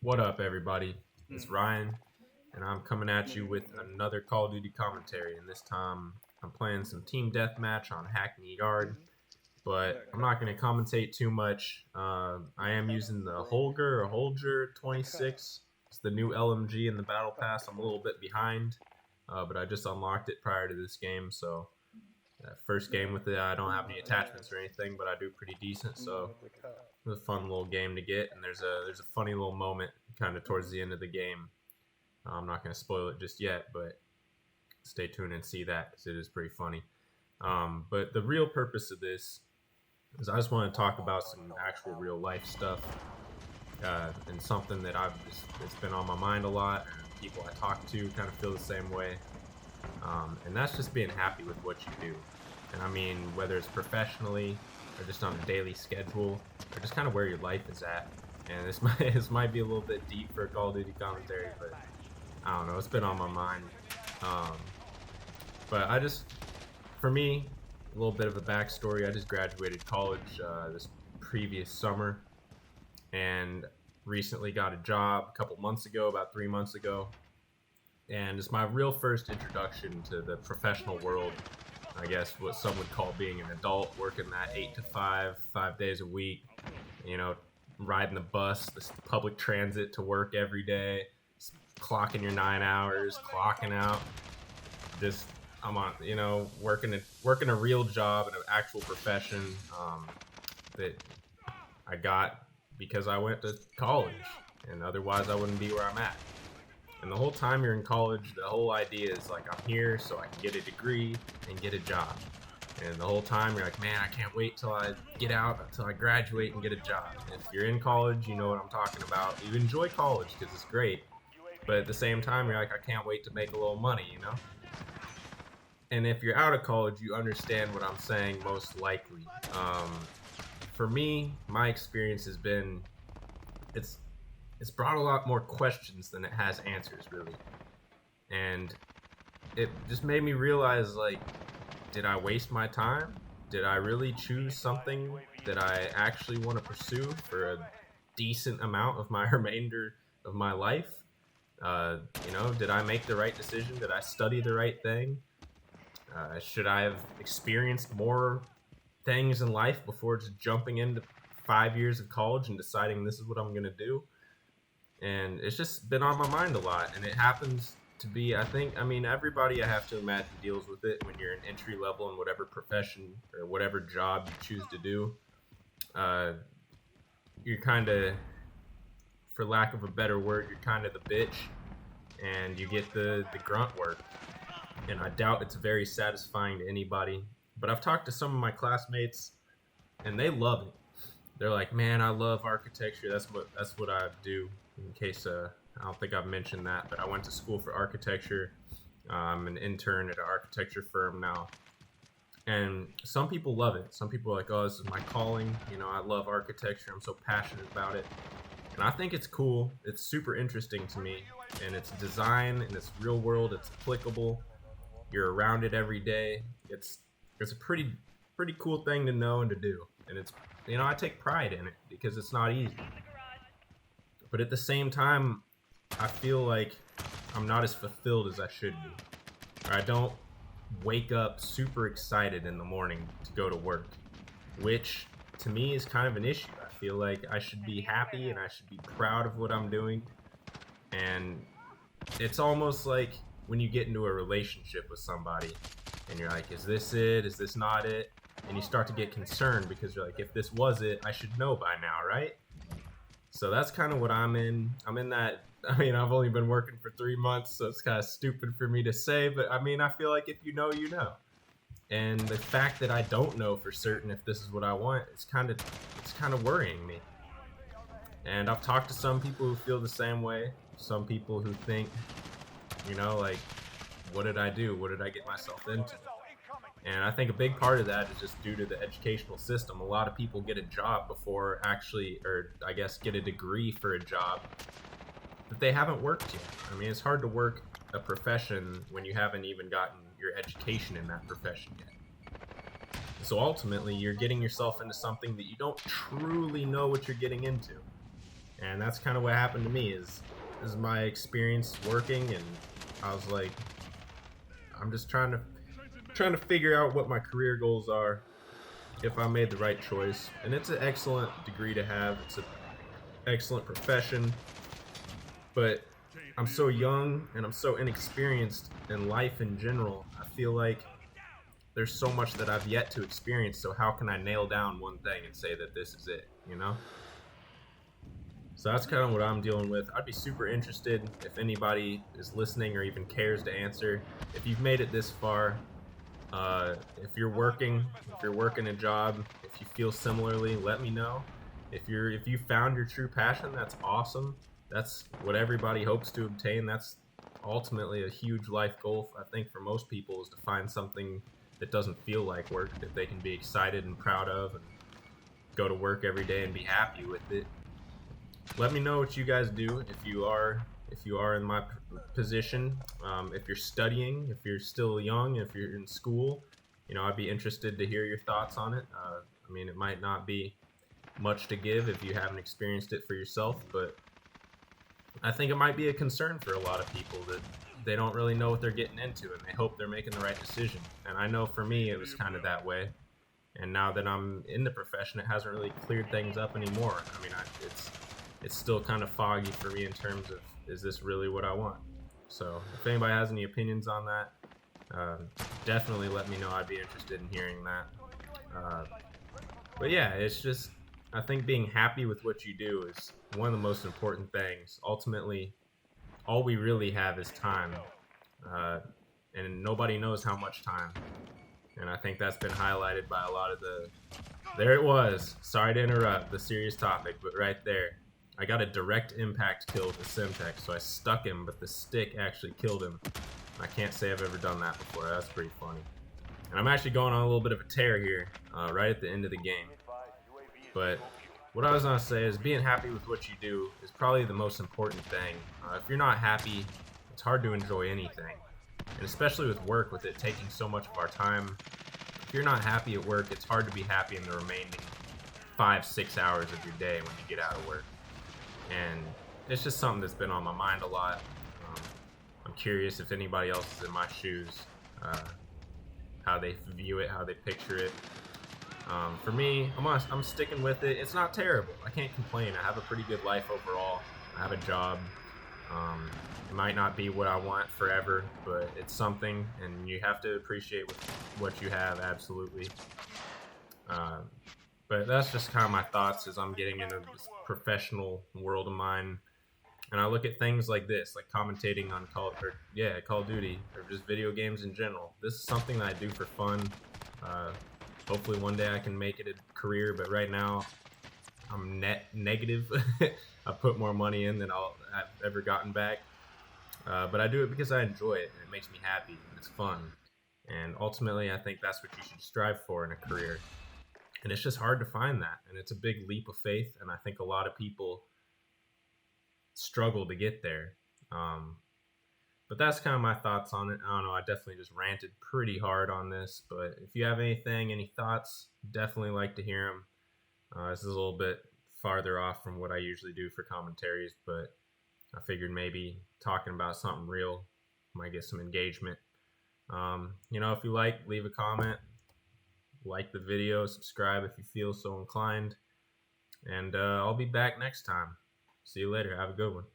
What up, everybody? It's Ryan, and I'm coming at you with another Call of Duty commentary. And this time, I'm playing some team deathmatch on Hackney Yard, but I'm not going to commentate too much. I am using the Holger-26. It's the new LMG in the Battle Pass. I'm a little bit behind, but I just unlocked it prior to this game, so first game with it, I don't have any attachments or anything, but I do pretty decent. So it was a fun little game to get, and there's a funny little moment kind of towards the end of the game. I'm not going to spoil it just yet, but stay tuned and see that because it is pretty funny. But the real purpose of this is I just want to talk about some actual real life stuff and something that it's been on my mind a lot, and people I talk to kind of feel the same way. And that's just being happy with what you do. And I mean, whether it's professionally or just on a daily schedule or just kind of where your life is at. And this might be a little bit deep for a Call of Duty commentary, but I don't know. It's been on my mind. Um, but for me, a little bit of a backstory. I just graduated college this previous summer, and recently got a job a couple months ago, about 3 months ago, and it's my real first introduction to the professional world. I guess what some would call being an adult, working that 8 to 5, 5 days a week. You know, riding the bus, the public transit to work every day, clocking your 9 hours, clocking out. Just I'm on, working a real job in an actual profession that I got because I went to college, and otherwise I wouldn't be where I'm at. And the whole time you're in college, the whole idea is like, I'm here so I can get a degree and get a job. And the whole time you're like, man, I can't wait till I get out, until I graduate and get a job. And if you're in college, you know what I'm talking about. You enjoy college because it's great. But at the same time, you're like, I can't wait to make a little money, you know? And if you're out of college, you understand what I'm saying most likely. For me, my experience has been, it's brought a lot more questions than it has answers, really. And it just made me realize, like, did I waste my time? Did I really choose something that I actually want to pursue for a decent amount of my remainder of my life? Did I make the right decision? Did I study the right thing? Should I have experienced more things in life before just jumping into 5 years of college and deciding this is what I'm going to do? And it's just been on my mind a lot, and it happens to be, everybody, I have to imagine, deals with it when you're an entry level in whatever profession or whatever job you choose to do. You're kind of, for lack of a better word, you're kind of the bitch, and you get the grunt work. And I doubt it's very satisfying to anybody. But I've talked to some of my classmates, and they love it. They're like, man, I love architecture. That's what I do. In case I don't think I've mentioned that, but I went to school for architecture. I'm an intern at an architecture firm now. And some people love it. Some people are like, oh, this is my calling. You know, I love architecture. I'm so passionate about it. And I think it's cool. It's super interesting to me. And it's design, and it's real world. It's applicable. You're around it every day. It's a pretty cool thing to know and to do. And it's, I take pride in it because it's not easy. But at the same time, I feel like I'm not as fulfilled as I should be. Or I don't wake up super excited in the morning to go to work, which to me is kind of an issue. I feel like I should be happy and I should be proud of what I'm doing. And it's almost like when you get into a relationship with somebody and you're like, is this it? Is this not it? And you start to get concerned because you're like, if this was it, I should know by now, right? So that's kind of what I'm in. I'm in that. I've only been working for 3 months, so it's kind of stupid for me to say, but I feel like if you know, you know. And the fact that I don't know for certain if this is what I want, it's kind of worrying me. And I've talked to some people who feel the same way. Some people who think, like, what did I do? What did I get myself into? And I think a big part of that is just due to the educational system. A lot of people get a job before get a degree for a job that they haven't worked yet. It's hard to work a profession when you haven't even gotten your education in that profession yet. So ultimately, you're getting yourself into something that you don't truly know what you're getting into. And that's kind of what happened to me. Is my experience working, and I was like, I'm just trying to figure out what my career goals are, if I made the right choice. And it's an excellent degree to have. It's an excellent profession, but I'm so young and I'm so inexperienced in life in general. I feel like there's so much that I've yet to experience, so how can I nail down one thing and say that this is it, you know? So that's kind of what I'm dealing with. I'd be super interested if anybody is listening or even cares to answer. If you've made it this far, if you're working a job, if you feel similarly, let me know. If you found your true passion, that's awesome. That's what everybody hopes to obtain. That's ultimately a huge life goal, I think, for most people, is to find something that doesn't feel like work, that they can be excited and proud of, and go to work every day and be happy with it. Let me know what you guys do if you are in my position. If you're studying, if you're still young, if you're in school, I'd be interested to hear your thoughts on it. I mean, it might not be much to give if you haven't experienced it for yourself, but I think it might be a concern for a lot of people that they don't really know what they're getting into, and they hope they're making the right decision. And I know for me, it was kind of that way. And now that I'm in the profession, it hasn't really cleared things up anymore. I mean, it's still kind of foggy for me in terms of, is this really what I want? So if anybody has any opinions on that, definitely let me know. I'd be interested in hearing that. But yeah, it's just, I think being happy with what you do is one of the most important things. Ultimately, all we really have is time, and nobody knows how much time. And I think that's been highlighted by a lot of the... There it was. Sorry to interrupt the serious topic, but right there. I got a direct impact kill with the Simtech, so I stuck him, but the stick actually killed him. I can't say I've ever done that before. That's pretty funny. And I'm actually going on a little bit of a tear here, right at the end of the game. But what I was going to say is being happy with what you do is probably the most important thing. If you're not happy, it's hard to enjoy anything. And especially with work, with it taking so much of our time, if you're not happy at work, it's hard to be happy in the remaining 5-6 hours of your day when you get out of work. And it's just something that's been on my mind a lot. I'm curious if anybody else is in my shoes, how they view it, how they picture it. For me, I'm sticking with it. It's not terrible. I can't complain. I have a pretty good life overall. I have a job. It might not be what I want forever, but it's something, and you have to appreciate what you have, absolutely. But that's just kind of my thoughts as I'm getting into this professional world of mine. And I look at things like this, like commentating on Call of Duty, or just video games in general. This is something that I do for fun. Hopefully one day I can make it a career, but right now I'm net negative. I put more money in than I've ever gotten back. But I do it because I enjoy it, and it makes me happy, and it's fun. And ultimately, I think that's what you should strive for in a career. And it's just hard to find that, and it's a big leap of faith, and I think a lot of people struggle to get there. But that's kind of my thoughts on it. I don't know, I definitely just ranted pretty hard on this, but if you have any thoughts, definitely like to hear them. This is a little bit farther off from what I usually do for commentaries, but I figured maybe talking about something real might get some engagement. If you leave a comment, like the video, subscribe if you feel so inclined, and I'll be back next time. See you later. Have a good one.